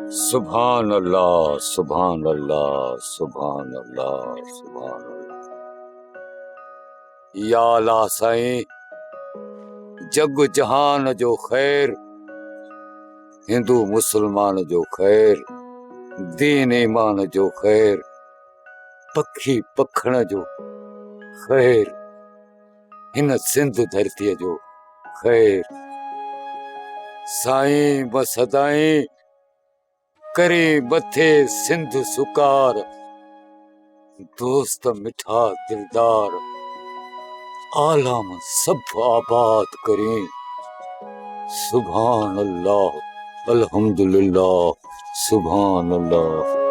सुभान अल्लाह, सुभान अल्लाह, सुभान अल्लाह, सुभान अल्लाह। या अल्लाह साईं, जग जहान जो खैर, हिंदू मुसलमान जो खैर, दीन ईमान जो खैर, पखी पखण जो खैर, हिन सिंध धरती जो खैर। साईं बसदाई करे बथे सिंध सुकार, दोस्त मिठा दिलदार, आलम सब आबाद करें। सुभान अल्लाह, अल्हम्दुलिल्लाह, सुभान अल्लाह।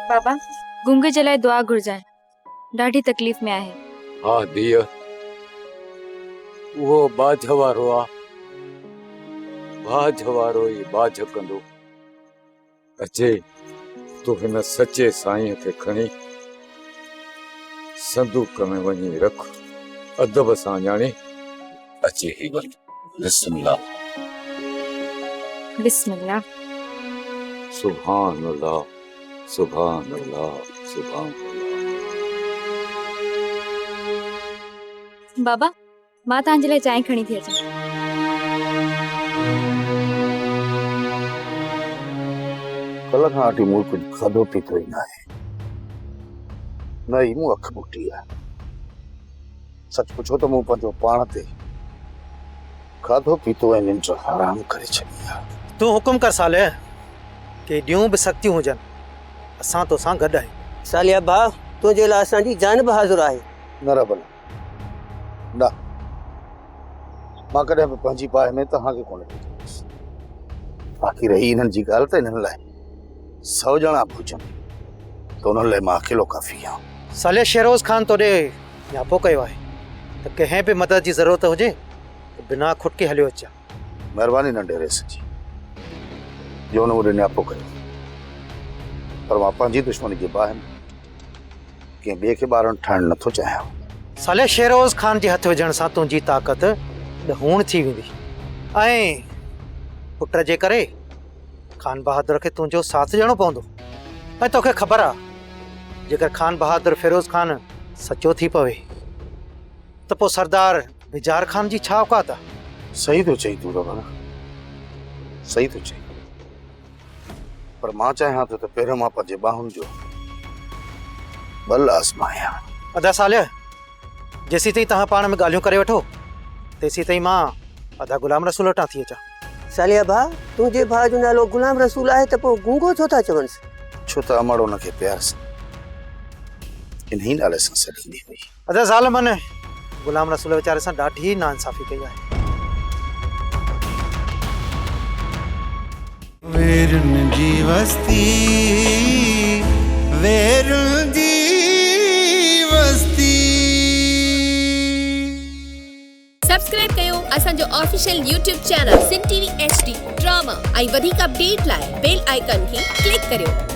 बाबा गुंगे जलाए दुआ घुरजाए, ॾाढी तकलीफ़ में आहे। हाँ दिया, वो बाझवारो आ, बाझवारो ही बाझ कंदो। अचे तो हिन सच्चे साईं खे खणी संदूक में वञी रख, अदब सां ॼाणे अचे ही वञ। बिस्मिल्लाह, बिस्मिल्लाह। सुभान अल्लाह, सुभान अल्लाह, सुभान अल्लाह। बाबा मां तव्हांजे लाइ चांहि खणी थी अचां। कल खां वठी मूं कुझु खाधो पीतो ई न आहे, न ई मूं अखि ॿुटी आहे। सच पुछो त मूं पंहिंजो पाण ते खाधो पीतो ऐं निंड हराम करे छॾी आहे। तूं हुकुम कर साले के ॾियूं बि सख़्तियूं हुजनि, असां तोसां गॾु आहियूं। सालिया भाउ, तुंहिंजे लाइ असांजी जान बि हाज़ुर आहे। न रबला, न मां कॾहिं बि पंहिंजी बाहि में तव्हांखे कोन ॾिठोसि। बाक़ी रही इन्हनि जी ॻाल्हि त इन्हनि लाइ 100 ॼणा हुजनि त उन्हनि लाइ मां अकेलो काफ़ी आहियां। साले शेरोज़ ख़ान तोॾे न्यापो कयो आहे त कंहिं बि मदद जी ज़रूरत हुजे त बिना खुटके हलियो अचां। महिरबानी न डेरे सची जो हुन मूंखे न्यापो कयो, पर मां पंहिंजी दुश्मनी जे बाहि में कंहिं ॿिए खे ॿारनि ठाहिणु नथो चाहियां। साले शेरोज़ ख़ान जे हथ विझण सां तुंहिंजी ताक़त ॾहूण थी वेंदी ऐं पुट जे करे ख़ान बहादुर खे तुंहिंजो साथ ॾियणो पवंदो। ऐं तोखे ख़बर आहे जेकर ख़ान बहादुर फिरोज़ ख़ान सचो थी पवे त पोइ सरदार बिजार ख़ान जी छा औकात आहे। सही तो चई तूं रबा, सही तो चई, पर मां चाहियां थो त पहिरियों मां पंहिंजे ॿाहुनि जो बल आज़मायां। अदा साले जेसी ताईं तव्हां पाण में ॻाल्हियूं करे वठो तेसी ताईं मां अदा गुलाम रसूल वटां थी अचां। सालिया भाउ, तुंहिंजे भाउ जो नालो गुलाम रसूल आहे त पोइ गूंगो छो था चवनिसि? छो त अमड़ हुनखे प्यार सां इन ही नाले सां सॾींदी हुई। अदा ज़ालिमन गुलाम रसूल वीचारे सां ॾाढी नाइंसाफ़ी कई आहे। वेरुन जी वस्ती, वेरुन जी वस्ती। सब्सक्राइब कयो असांजो official YouTube channel Sindh TV HD drama ऐं वधीक अपडेट लाइ बेल आइकन खे क्लिक करियो।